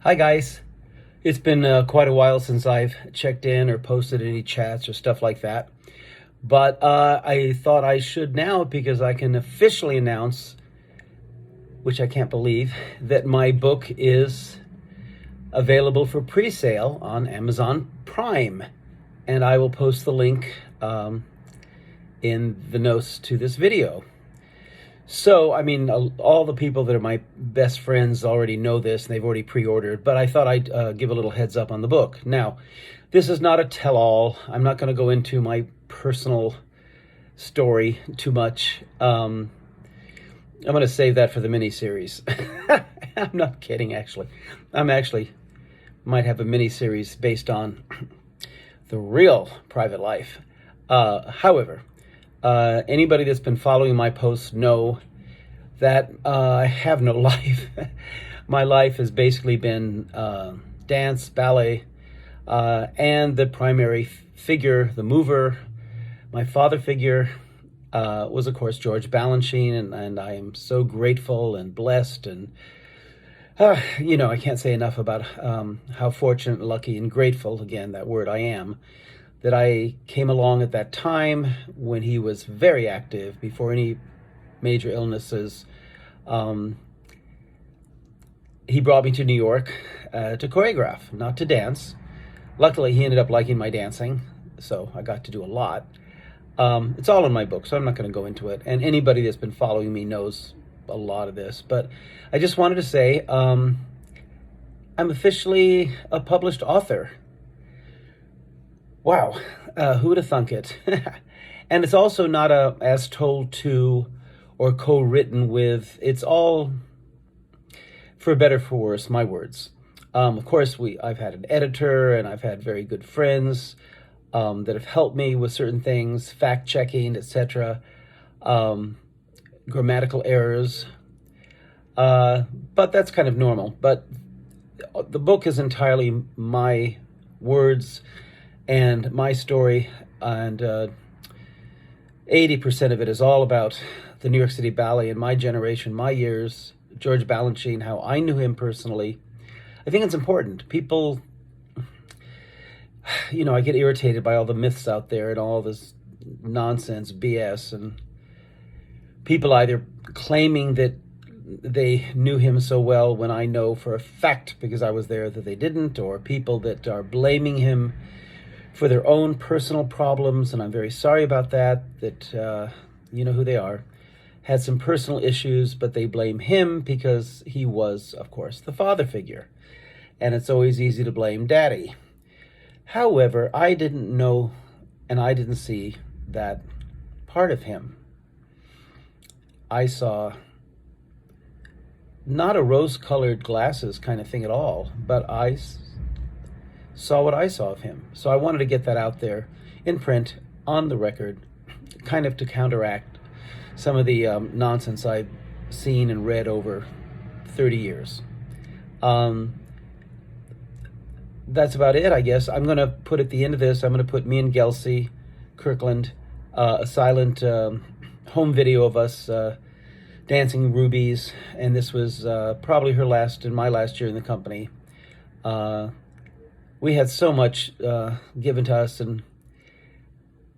Hi guys, it's been quite a while since I've checked in or posted any chats or stuff like that, but I thought I should now because I can officially announce, which I can't believe, that my book is available for pre-sale on Amazon Prime, and I will post the link in the notes to this video. So, I mean, all the people that are my best friends already know this, and they've already pre-ordered, but I thought I'd give a little heads up on the book. Now, this is not a tell-all. I'm not going to go into my personal story too much. I'm going to save that for the mini-series. I'm not kidding, actually. Might have a mini-series based on the real private life. However, anybody that's been following my posts know that I have no life. My life has basically been dance, ballet, and the primary figure, the mover, my father figure, was of course George Balanchine, and I am so grateful and blessed, and I can't say enough about how fortunate, lucky, and grateful, again, that word I am, that I came along at that time when he was very active, before any major illnesses. He brought me to New York to choreograph, not to dance. Luckily, he ended up liking my dancing, so I got to do a lot. It's all in my book, so I'm not going to go into it. And anybody that's been following me knows a lot of this. But I just wanted to say I'm officially a published author. Wow, who would have thunk it? And it's also not as told to or co-written with. It's all, for better for worse, my words. Of course, I've had an editor, and I've had very good friends that have helped me with certain things, fact-checking, etc., grammatical errors. But that's kind of normal. But the book is entirely my words and my story, and 80% of it is all about the New York City Ballet and my generation, my years, George Balanchine, how I knew him personally. I think it's important. People, I get irritated by all the myths out there and all this nonsense, BS, and people either claiming that they knew him so well when I know for a fact, because I was there, that they didn't, or people that are blaming him for their own personal problems, and I'm very sorry about that, you know who they are, had some personal issues, but they blame him because he was, of course, the father figure. And it's always easy to blame daddy. However, I didn't know and I didn't see that part of him. I saw not a rose-colored glasses kind of thing at all, but I saw what I saw of him. So I wanted to get that out there in print, on the record, kind of to counteract some of the nonsense I've seen and read over 30 years. That's about it, I guess. I'm going to put at the end of this, I'm going to put me and Gelsey Kirkland, a silent home video of us dancing Rubies, and this was probably her last and my last year in the company. We had so much given to us, and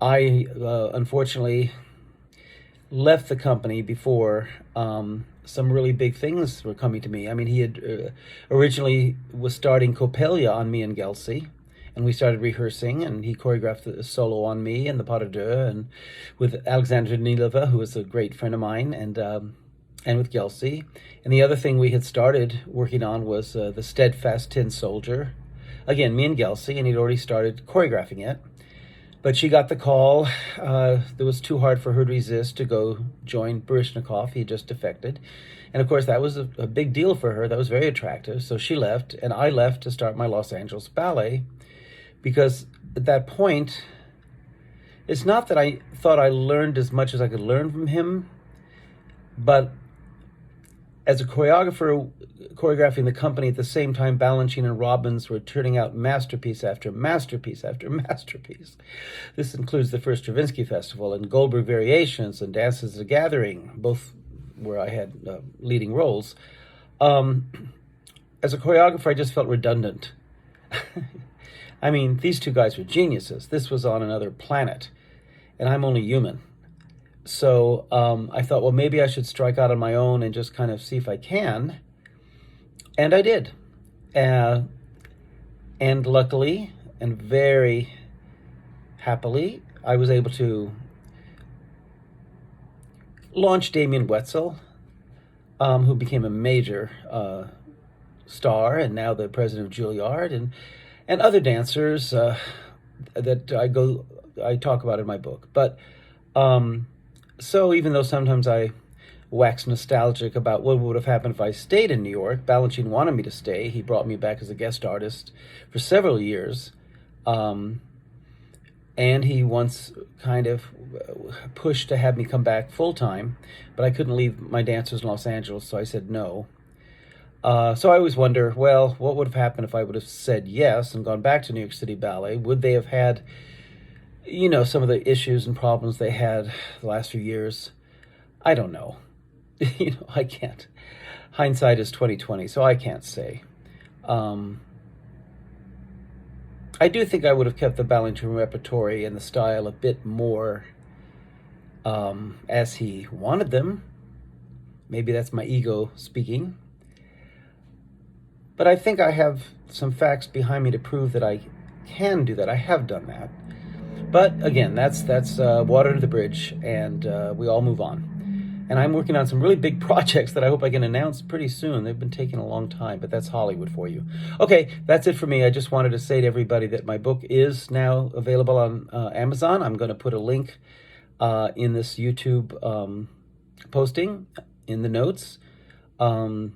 I unfortunately left the company before some really big things were coming to me. I mean, he had originally was starting Coppelia on me and Gelsey, and we started rehearsing, and he choreographed the solo on me and the pas de deux, and with Alexandra Nilova, who was a great friend of mine, and with Gelsey. And the other thing we had started working on was the Steadfast Tin Soldier. Again, me and Gelsey, and he'd already started choreographing it. But she got the call. It was too hard for her to resist to go join Baryshnikov. He had just defected. And of course, that was a big deal for her. That was very attractive. So she left, and I left to start my Los Angeles Ballet, because at that point, it's not that I thought I learned as much as I could learn from him, but as a choreographer choreographing the company at the same time, Balanchine and Robbins were turning out masterpiece after masterpiece after masterpiece. This includes the first Stravinsky Festival and Goldberg Variations and Dances at a Gathering, both where I had leading roles. as a choreographer, I just felt redundant. I mean, these two guys were geniuses. This was on another planet, and I'm only human. So I thought, well, maybe I should strike out on my own and just kind of see if I can. And I did. And luckily and very happily, I was able to launch Damien Wetzel, who became a major star and now the president of Juilliard, and other dancers that I talk about in my book. But so even though sometimes I wax nostalgic about what would have happened if I stayed in New York, Balanchine wanted me to stay. He brought me back as a guest artist for several years. And he once kind of pushed to have me come back full-time, but I couldn't leave my dancers in Los Angeles, so I said no. So I always wonder, well, what would have happened if I would have said yes and gone back to New York City Ballet? Would they have had, some of the issues and problems they had the last few years? I don't know. I can't. Hindsight is 20/20, so I can't say. I do think I would have kept the Balanchine repertory and the style a bit more as he wanted them. Maybe that's my ego speaking. But I think I have some facts behind me to prove that I can do that. I have done that. But again, that's water to the bridge, and we all move on. And I'm working on some really big projects that I hope I can announce pretty soon. They've been taking a long time, but that's Hollywood for you. Okay, that's it for me. I just wanted to say to everybody that my book is now available on Amazon. I'm going to put a link in this YouTube posting in the notes. I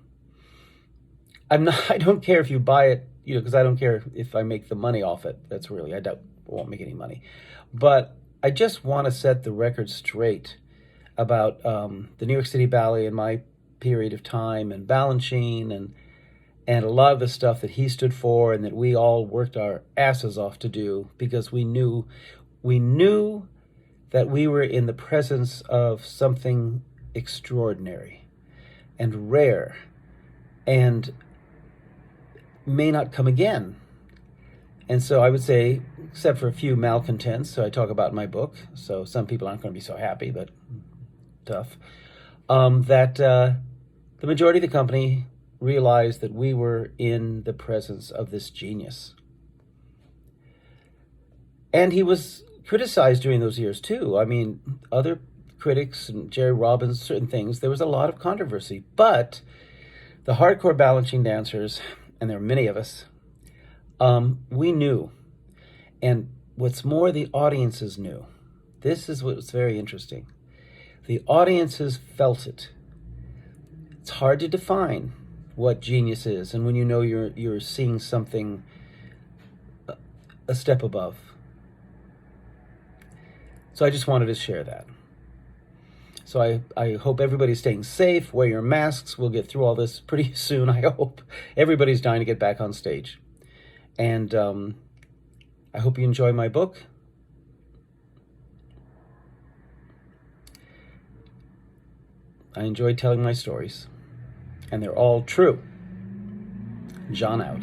don't care if you buy it, because I don't care if I make the money off it. I won't make any money. But I just want to set the record straight about the New York City Ballet in my period of time, and Balanchine, and a lot of the stuff that he stood for and that we all worked our asses off to do, because we knew that we were in the presence of something extraordinary and rare and may not come again. And so I would say, except for a few malcontents, so I talk about in my book, so some people aren't going to be so happy, but tough, that the majority of the company realized that we were in the presence of this genius. And he was criticized during those years too. I mean, other critics and Jerry Robbins, certain things, there was a lot of controversy. But the hardcore Balanchine dancers, and there are many of us, we knew. And what's more, the audiences knew. This is what's very interesting. The audiences felt it. It's hard to define what genius is, and when you know you're seeing something a step above. So I just wanted to share that. So I hope everybody's staying safe. Wear your masks. We'll get through all this pretty soon, I hope. Everybody's dying to get back on stage. And I hope you enjoy my book. I enjoy telling my stories, and they're all true. John out.